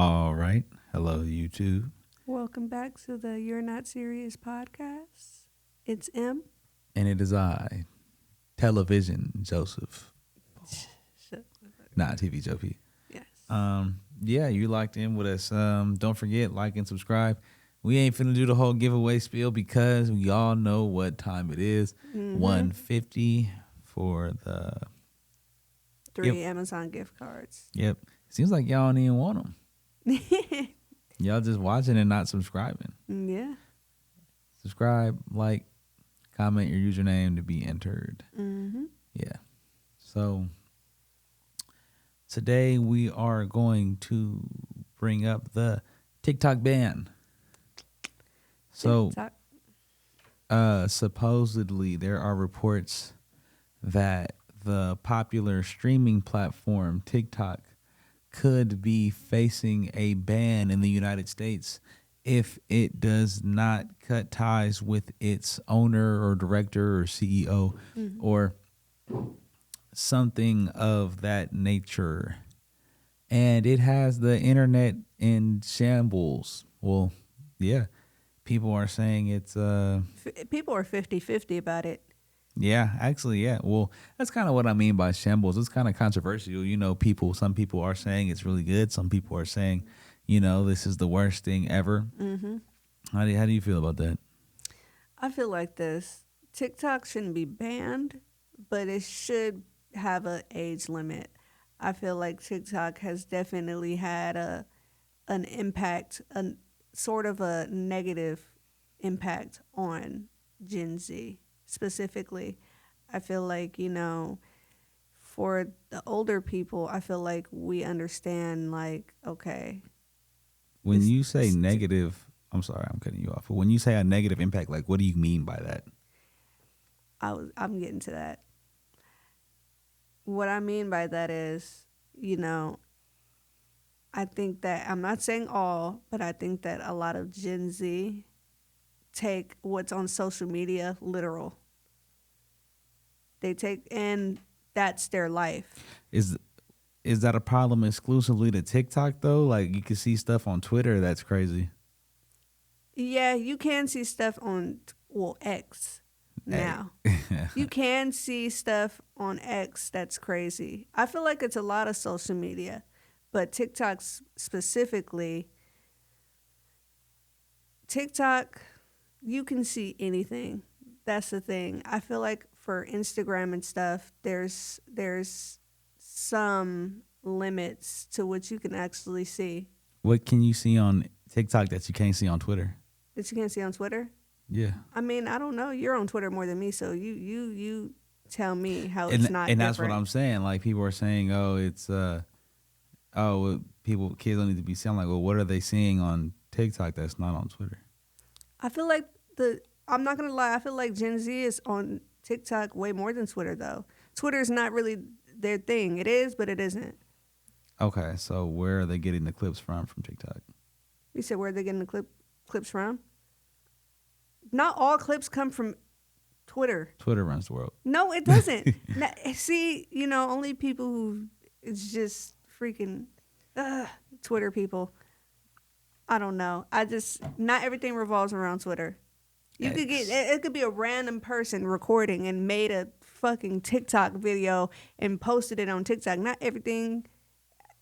All right. Hello, YouTube. Welcome back to the You're Not Serious podcast. It's M. And it is I, Television Joseph, Shut not TVJOEP. Yes. Yeah, you locked in with us. Don't forget, like and subscribe. We ain't finna do the whole giveaway spiel because we all know what time it is. 150 for the 3 Amazon gift cards. Yep. Seems like y'all don't even want them. Y'all just watching and not subscribing. Yeah. Subscribe, like, comment your username to be entered. Yeah. So today we are going to bring up the Tik Tok Ban. So supposedly there are reports that the popular streaming platform TikTok could be facing a ban in the United States if it does not cut ties with its owner or director or CEO or something of that nature. And it has the internet in shambles. Well, yeah. People are saying it's People are 50-50 about it. yeah, actually, yeah. Well, that's kind of what I mean by shambles. It's kind of controversial. You know, some people are saying it's really good. Some people are saying, this is the worst thing ever. How do you feel about that? I feel like this. TikTok shouldn't be banned, but it should have an age limit. I feel like TikTok has definitely had an impact, a sort of a negative impact on Gen Z specifically. I feel like, for the older people, I feel like we understand, like, okay. When you say negative, I'm sorry, I'm cutting you off. But when you say a negative impact, like, what do you mean by that? I'm getting to that. What I mean by that is, I think that, I'm not saying all, but I think that a lot of Gen Z take what's on social media literal. And that's their life. Is that a problem exclusively to TikTok though? Like you can see stuff on Twitter that's crazy. Yeah, you can see stuff on X now. You can see stuff on X that's crazy. I feel like it's a lot of social media, but TikTok specifically, TikTok, you can see anything. That's the thing. I feel like for Instagram and stuff, there's some limits to what you can actually see. What can you see on TikTok that you can't see on Twitter? That you can't see on Twitter? Yeah. I mean, I don't know. You're on Twitter more than me, so you tell me how it's not and different. that's what I'm saying. Like people are saying, oh, it's kids don't need to be seeing. Like, well, what are they seeing on TikTok that's not on Twitter? I feel like I'm not gonna lie. I feel like Gen Z is on TikTok way more than Twitter, though. Twitter is not really their thing. It is, but it isn't. Okay, so where are they getting the clips from TikTok? You said where are they getting the clips from? Not all clips come from Twitter. Twitter runs the world. No, it doesn't. See, only people who it's just freaking Twitter people. I don't know. Not everything revolves around Twitter. You could it could be a random person recording and made a fucking TikTok video and posted it on TikTok. Not everything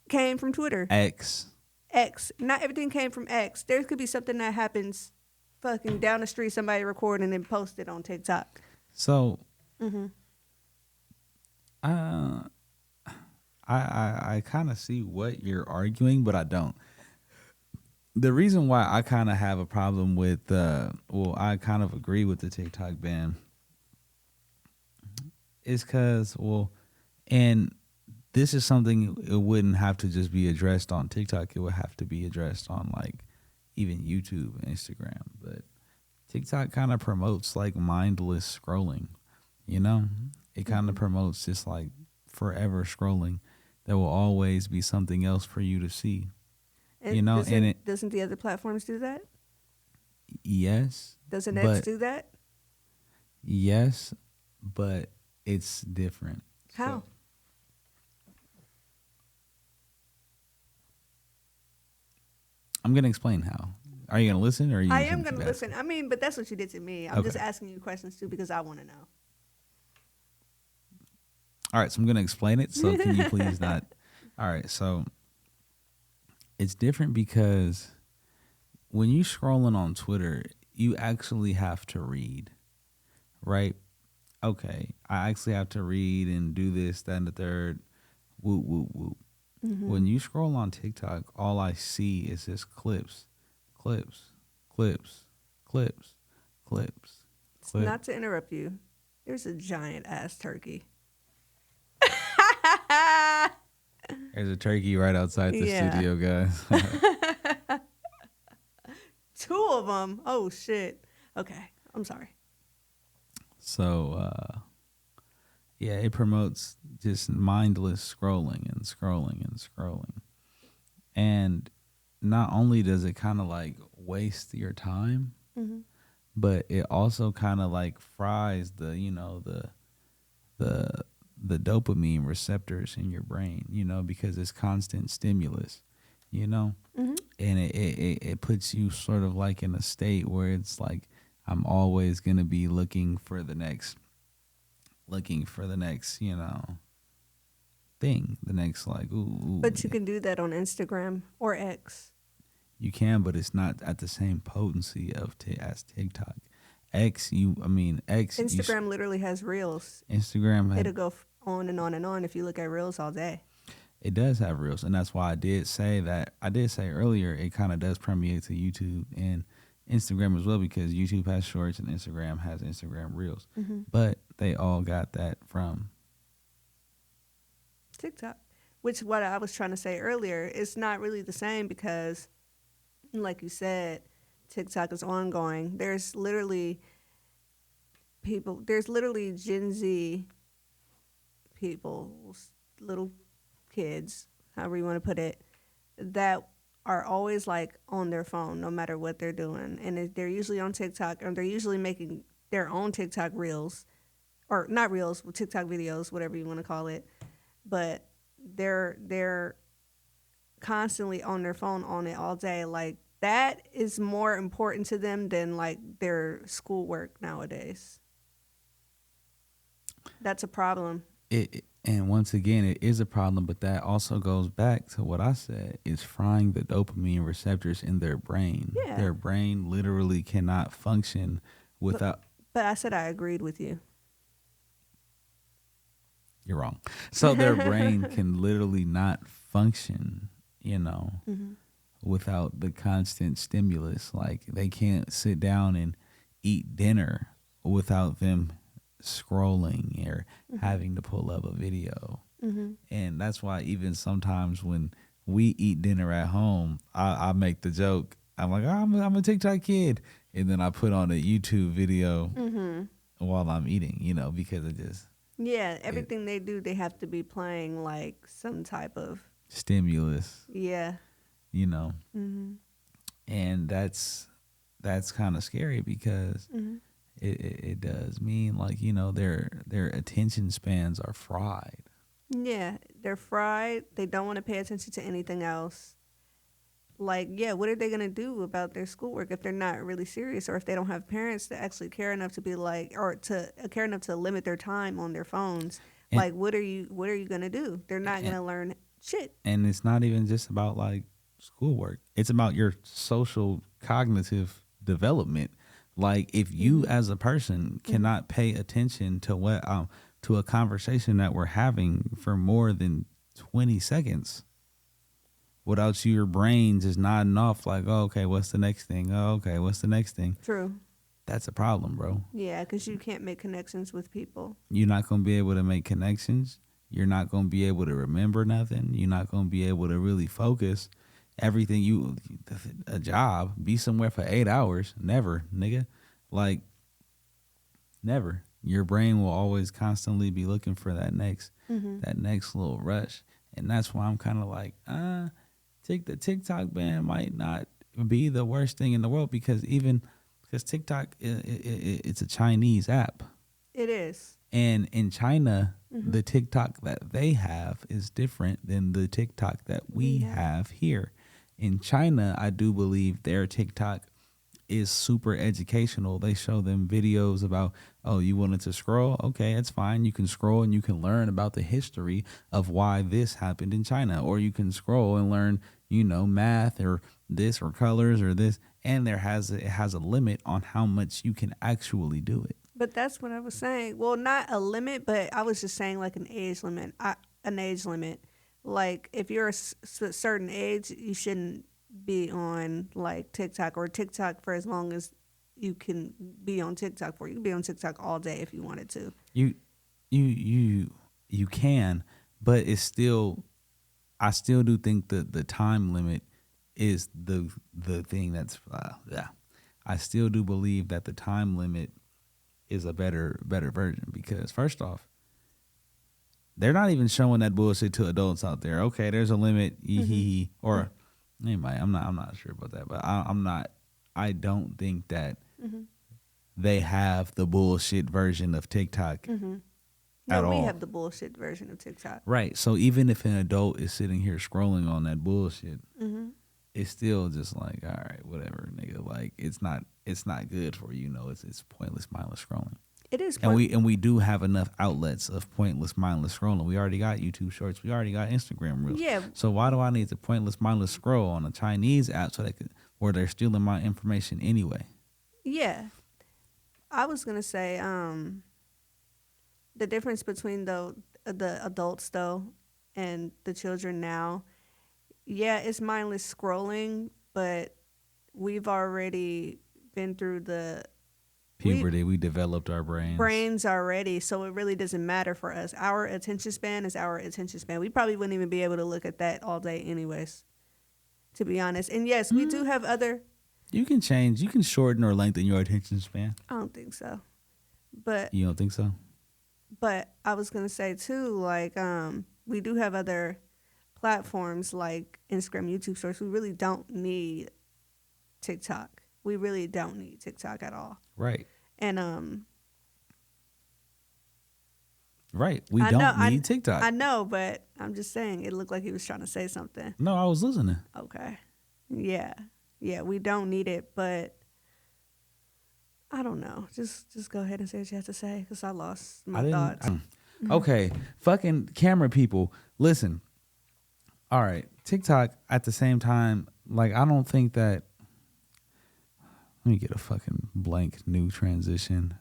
came from Twitter. X. Not everything came from X. There could be something that happens fucking down the street, somebody recording and post it on TikTok. So, I kind of see what you're arguing, but I don't. The reason why I kind of have a problem with, I kind of agree with the TikTok ban is because, and this is something it wouldn't have to just be addressed on TikTok. It would have to be addressed on like even YouTube and Instagram. But TikTok kind of promotes like mindless scrolling, It kind of promotes just like forever scrolling. There will always be something else for you to see. Doesn't the other platforms do that? Yes. Doesn't X do that? Yes, but it's different. How? I'm gonna explain how. Are you gonna listen, or are you I just am gonna going keep to listen. asking? I mean, but that's what you did to me. I'm just Okay. asking you questions too because I want to know. All right, so I'm gonna explain it. So can you please not? All right, so it's different because when you scrolling on Twitter, you actually have to read, right? Okay, I actually have to read and do this, that, and the third. Whoop, whoop, whoop. Mm-hmm. When you scroll on TikTok, all I see is just clips, clips, clips, clips, clips, clips. Not to interrupt you, there's a giant ass turkey. There's a turkey right outside the Yeah. studio, guys. Two of them. Oh, shit. Okay. I'm sorry. So, yeah, it promotes just mindless scrolling and scrolling and scrolling. And not only does it kind of like waste your time, Mm-hmm. but it also kind of like fries the the dopamine receptors in your brain, because it's constant stimulus, you know, Mm-hmm. and it puts you sort of like in a state where it's like I'm always gonna be looking for the next, thing, the next like ooh, But you can do that on Instagram or X. you can, but it's not at the same potency as TikTok. X, Instagram literally has reels. Instagram It'll go on and on and on if you look at reels all day. it does have reels, and that's why I did say earlier it kind of does permeate to YouTube and Instagram as well, because YouTube has shorts and Instagram has Instagram reels, Mm-hmm. but they all got that from TikTok. Which what I was trying to say earlier, it's not really the same because, like you said, TikTok is ongoing. There's literally Gen Z people, little kids, however you want to put it, that are always like on their phone no matter what they're doing. And they're usually on TikTok, and they're usually making their own TikTok reels, or not reels, TikTok videos, whatever you want to call it. But they're constantly on their phone on it all day. Like that is more important to them than like their schoolwork nowadays. That's a problem. And once again, it is a problem, but that also goes back to what I said: is frying the dopamine receptors in their brain. Yeah. Their brain literally cannot function without. But I said I agreed with you. You're wrong. So their brain can literally not function, Mm-hmm. without the constant stimulus. Like they can't sit down and eat dinner without them scrolling or having to pull up a video. Mm-hmm. And that's why even sometimes when we eat dinner at home, I make the joke. I'm like, I'm a TikTok kid. And then I put on a YouTube video Mm-hmm. while I'm eating, because it just Yeah, everything they do, they have to be playing like some type of stimulus, yeah. Mm-hmm. and that's kind of scary because Mm-hmm. it does mean like their attention spans are fried. Yeah, they're fried. They don't want to pay attention to anything else. Like, yeah, what are they going to do about their schoolwork if they're not really serious, or if they don't have parents that actually care enough to be like, or to care enough to limit their time on their phones? And, Like, what are you going to do? They're not going to learn shit. and it's not even just about like schoolwork. It's about your social cognitive development. Like if you as a person cannot pay attention to what to a conversation that we're having for more than 20 seconds without your brain just nodding off like, oh, okay, what's the next thing? Oh, okay, what's the next thing? True. That's a problem, bro. Yeah, because you can't make connections with people. You're not going to be able to make connections. You're not going to be able to remember nothing. You're not going to be able to really focus. Everything a job, be somewhere for 8 hours. Never, nigga. Like, never. Your brain will always constantly be looking for that next little rush. And that's why I'm kind of like, the TikTok ban might not be the worst thing in the world because TikTok, it's a Chinese app. It is. And in China, the TikTok that they have is different than the TikTok that we have here. In China, I do believe their TikTok is super educational. They show them videos about, oh, you wanted to scroll? Okay, it's fine. You can scroll and you can learn about the history of why this happened in China. Or you can scroll and learn, math or this or colors or this. And it has a limit on how much you can actually do it. But that's what I was saying. Well, not a limit, but I was just saying like an age limit. An age limit. Like if you're a certain age, you shouldn't be on like TikTok or TikTok for as long as you can be on TikTok for. You can be on TikTok all day if you wanted to. You can, but it's still. I still do think that the time limit is the thing that's yeah. I still do believe that the time limit is a better version because first off, they're not even showing that bullshit to adults out there. Okay, there's a limit, or anyway, I'm not sure about that, but I'm not. I don't think that they have the bullshit version of TikTok at all. We have the bullshit version of TikTok, right? So even if an adult is sitting here scrolling on that bullshit, it's still just like, all right, whatever, nigga. Like it's not good for you. It's pointless, mindless scrolling. It is, and we do have enough outlets of pointless, mindless scrolling. We already got YouTube Shorts. We already got Instagram Reels. Yeah. So why do I need to pointless, mindless scroll on a Chinese app where they're stealing my information anyway? Yeah, I was gonna say the difference between the adults though and the children now. Yeah, it's mindless scrolling, but we've already been through the puberty. We developed our brains already, so it really doesn't matter for us. Our attention span is our attention span. We probably wouldn't even be able to look at that all day anyways, to be honest. And yes, we do have other. You can shorten or lengthen your attention span. I don't think so. But you don't think so? But I was gonna say too, like we do have other platforms like Instagram, YouTube Shorts. We really don't need TikTok. We really don't need TikTok at all. Right. And right. We don't need TikTok. I know, but I'm just saying it looked like he was trying to say something. No, I was listening. Okay. Yeah. Yeah, we don't need it, but I don't know. Just go ahead and say what you have to say because I lost my thoughts. Okay. Fucking camera people. Listen. All right. TikTok at the same time, like I don't think that. Let me get a fucking blank new transition.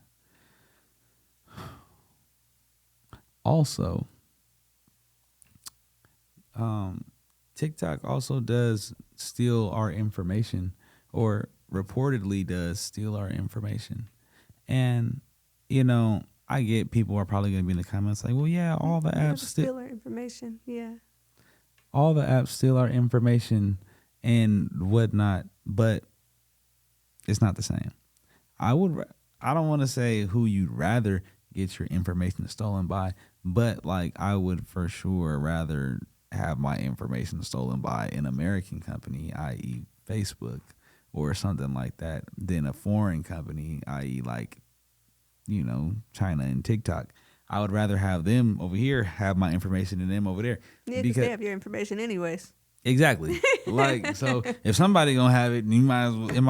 Also, TikTok also does steal our information, or reportedly does steal our information. And, I get people are probably going to be in the comments like, well, yeah, all the apps steal our information. Yeah. All the apps steal our information and whatnot, but it's not the same. I don't want to say who you'd rather get your information stolen by, but like I would for sure rather have my information stolen by an American company, i.e. Facebook or something like that, than a foreign company, i.e. like, China and TikTok. I would rather have them over here have my information than them over there. Yeah, because they have your information anyways. Exactly. Like, so if somebody gonna have it, it might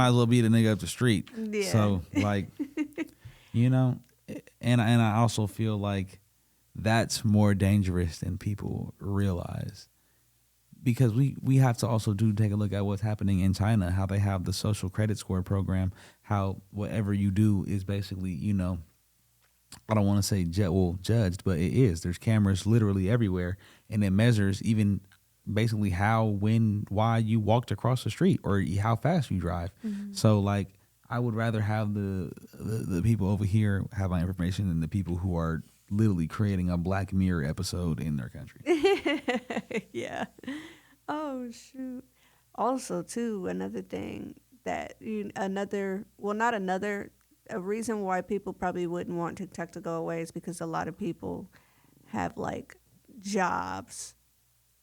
as well be the nigga up the street. Yeah. So like, and I also feel like that's more dangerous than people realize, because we have to also take a look at what's happening in China, how they have the social credit score program, how whatever you do is basically, I don't want to say judged, but it is. There's cameras literally everywhere, and it measures even basically how, when, why you walked across the street or how fast you drive. Mm-hmm. So like, I would rather have the people over here have my information than the people who are literally creating a Black Mirror episode in their country. Yeah. Oh shoot. Also too, another thing that a reason why people probably wouldn't want TikTok to go away is because a lot of people have like jobs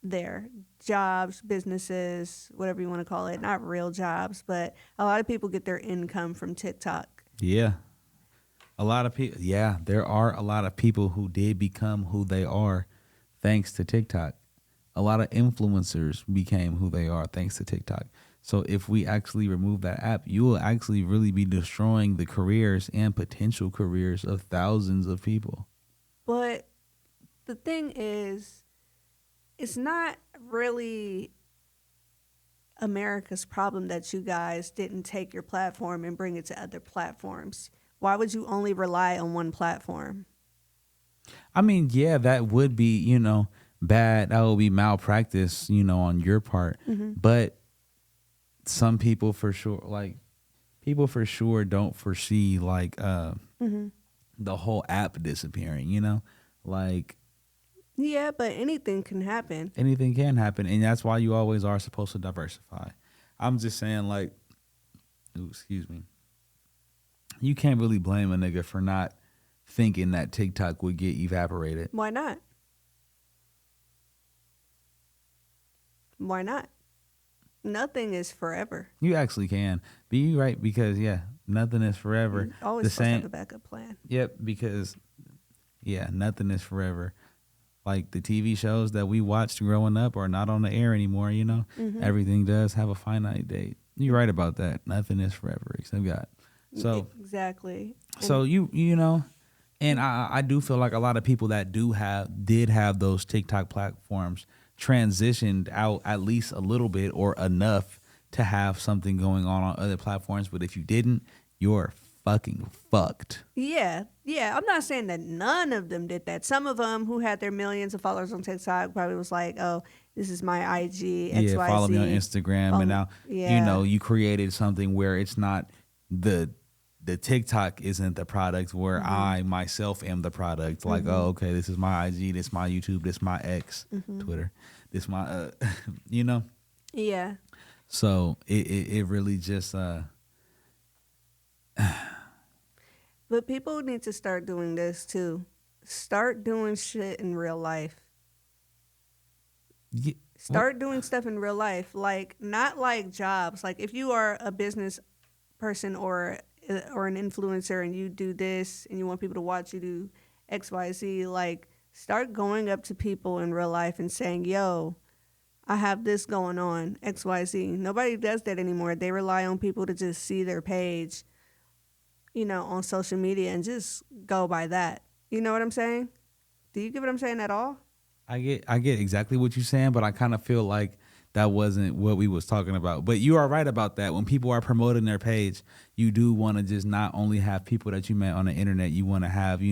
there. Jobs, businesses, whatever you want to call it. Not real jobs, but a lot of people get their income from TikTok. Yeah. A lot of people. Yeah, there are a lot of people who did become who they are thanks to TikTok. A lot of influencers became who they are thanks to TikTok. So if we actually remove that app, you will actually really be destroying the careers and potential careers of thousands of people. But the thing is, it's not really America's problem that you guys didn't take your platform and bring it to other platforms. Why would you only rely on one platform? I mean, yeah, that would be, bad. That would be malpractice, on your part. Mm-hmm. But some people for sure, don't foresee Mm-hmm. the whole app disappearing, like Yeah, but anything can happen. anything can happen. And that's why you always are supposed to diversify. I'm just saying, excuse me, you can't really blame a nigga for not thinking that TikTok would get evaporated. Why not? Why not? Nothing is forever. You actually can. But you right, because nothing is forever. You're always supposed to have a backup plan. Yep, because nothing is forever. Like the TV shows that we watched growing up are not on the air anymore, Mm-hmm. Everything does have a finite date. You're right about that. Nothing is forever except God. So exactly. so and I do feel like a lot of people that did have those TikTok platforms transitioned out at least a little bit or enough to have something going on other platforms. But if you didn't, you're fucking fucked. Yeah. I'm not saying that none of them did that. Some of them who had their millions of followers on TikTok probably was like, "Oh, this is my IG, XYZ. Yeah, follow me on Instagram, and now you created something where it's not the TikTok isn't the product, where I myself am the product. Like, oh, okay, this is my IG, this my YouTube, this my X, Twitter, this my Yeah. So it really just But people need to start doing this too. Start doing shit in real life. Start doing stuff in real life, like not like jobs. Like if you are a business person or an influencer and you do this and you want people to watch you do XYZ, like start going up to people in real life and saying, "Yo, I have this going on, XYZ." Nobody does that anymore. They rely on people to just see their page, on social media and just go by that. You know what I'm saying? Do you get what I'm saying at all? I get exactly what you're saying, but I kind of feel like that wasn't what we was talking about. But you are right about that. When people are promoting their page, you do want to just not only have people that you met on the internet, you want to have,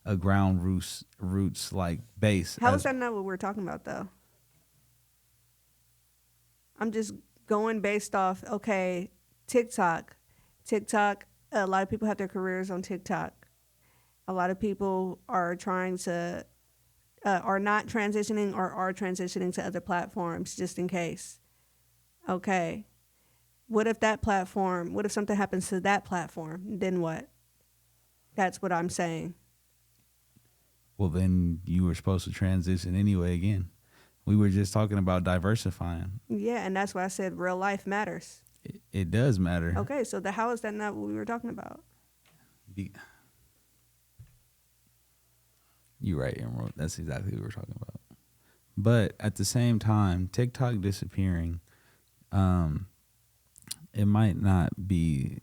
a ground roots like base. How is that not what we're talking about though? I'm just going based off, okay, TikTok, a lot of people have their careers on TikTok. A lot of people are trying to, are not transitioning or are transitioning to other platforms just in case. Okay. What if something happens to that platform? Then what? That's what I'm saying. Well, then you were supposed to transition anyway again. We were just talking about diversifying. Yeah, and that's why I said real life matters. It does matter. Okay, so how is that not what we were talking about? You're right, Emerald. That's exactly what we're talking about. But at the same time, TikTok disappearing, it might not be,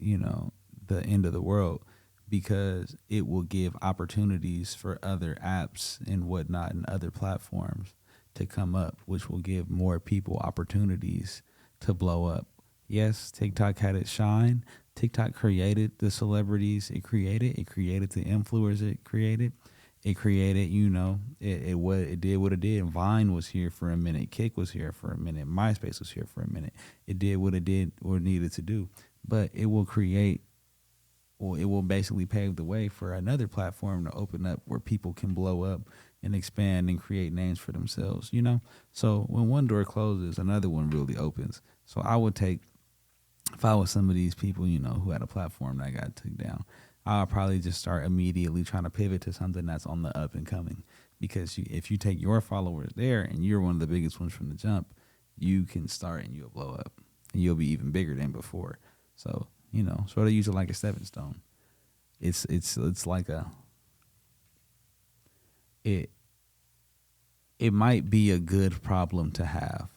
the end of the world, because it will give opportunities for other apps and whatnot and other platforms to come up, which will give more people opportunities to blow up. Yes, TikTok had its shine. TikTok created the celebrities it created the influencers it created. It created, it did what it did. Vine was here for a minute. Kick was here for a minute. MySpace was here for a minute. It did what it did or needed to do. But it will it will basically pave the way for another platform to open up where people can blow up and expand and create names for themselves, So when one door closes, another one really opens. So I would take, if I was some of these people, who had a platform that got took down, I'll probably just start immediately trying to pivot to something that's on the up and coming. Because if you take your followers there and you're one of the biggest ones from the jump, you can start and you'll blow up. And you'll be even bigger than before. So, sort of use it like a stepping stone. It's like it it might be a good problem to have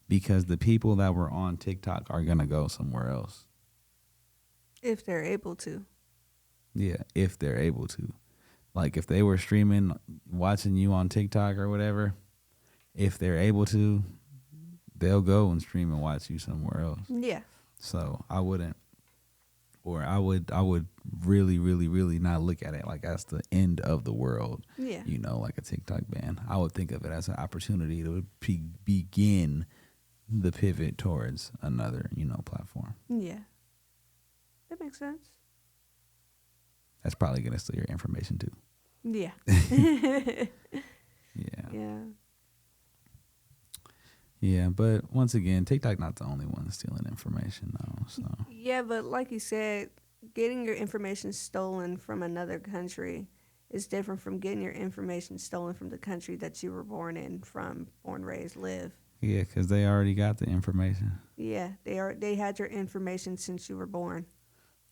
because the people that were on TikTok are going to go somewhere else. If they're able to. Yeah, if they're able to. Like if they were streaming, watching you on TikTok or whatever, if they're able to, they'll go and stream and watch you somewhere else. Yeah. So I wouldn't, or I would really, really, really not look at it like that's the end of the world. Yeah. You know, like a TikTok ban. I would think of it as an opportunity to begin the pivot towards another, platform. Yeah. That makes sense. That's probably gonna steal your information too. Yeah. Yeah. Yeah. Yeah, but once again, TikTok not the only one stealing information though. So Yeah, but like you said, getting your information stolen from another country is different from getting your information stolen from the country that you were born in, born, raised, live. yeah, because they already got the information. Yeah, they had your information since you were born.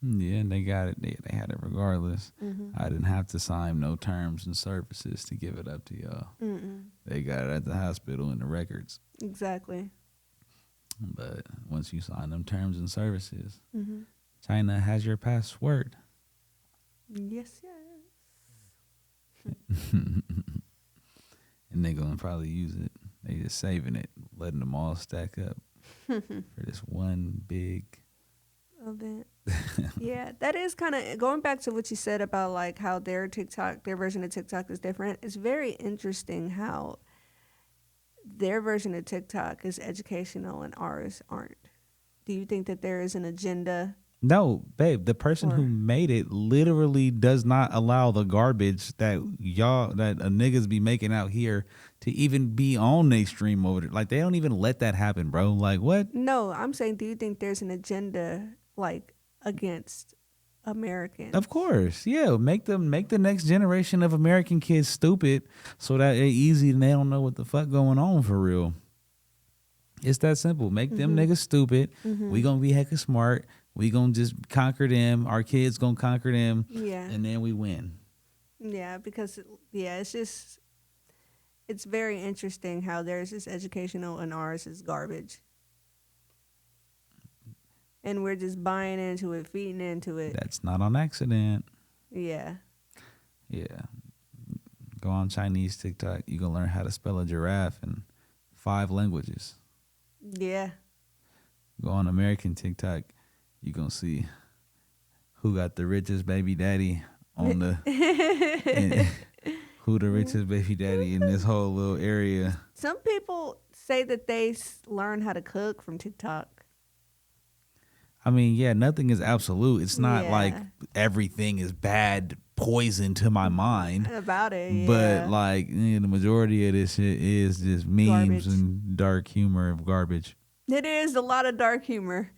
Yeah, and they got it. They had it regardless. Mm-hmm. I didn't have to sign no terms and services to give it up to y'all. Mm-mm. They got it at the hospital in the records. Exactly. But once you sign them terms and services, Mm-hmm. China has your password. Yes, yes. And they're going to probably use it. They just saving it, letting them all stack up for this one big event. Yeah, that is kind of going back to what you said about like how their version of TikTok is different. It's very interesting how their version of TikTok is educational and ours aren't. Do you think that there is an agenda? No, babe, the person who made it literally does not allow the garbage that niggas be making out here to even be on their stream over there. Like, they don't even let that happen, bro. Like, what? No, I'm saying, do you think there's an agenda, like, against Americans? Of course. Yeah, make the next generation of American kids stupid so that they're easy and they don't know what the fuck going on for real. It's that simple. Make them niggas stupid. Mm-hmm. We gonna be hecka smart. We gonna just conquer them. Our kids gonna conquer them. Yeah. And then we win. Yeah, because, it's very interesting how theirs is educational and ours is garbage. And we're just buying into it, feeding into it. That's not on accident. Yeah. Yeah. Go on Chinese TikTok. You gonna learn how to spell a giraffe in 5 languages. Yeah. Go on American TikTok. You gonna see who got the richest baby daddy on the who the richest baby daddy in this whole little area. Some people say that they learn how to cook from TikTok. I mean, yeah, nothing is absolute. It's not like everything is bad poison to my mind about it. Yeah. But like the majority of this shit is just memes and dark humor of garbage. It is a lot of dark humor.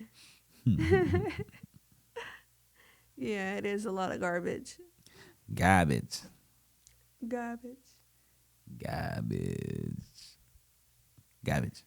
Yeah, it is a lot of garbage. Garbage. Garbage. Garbage. Garbage.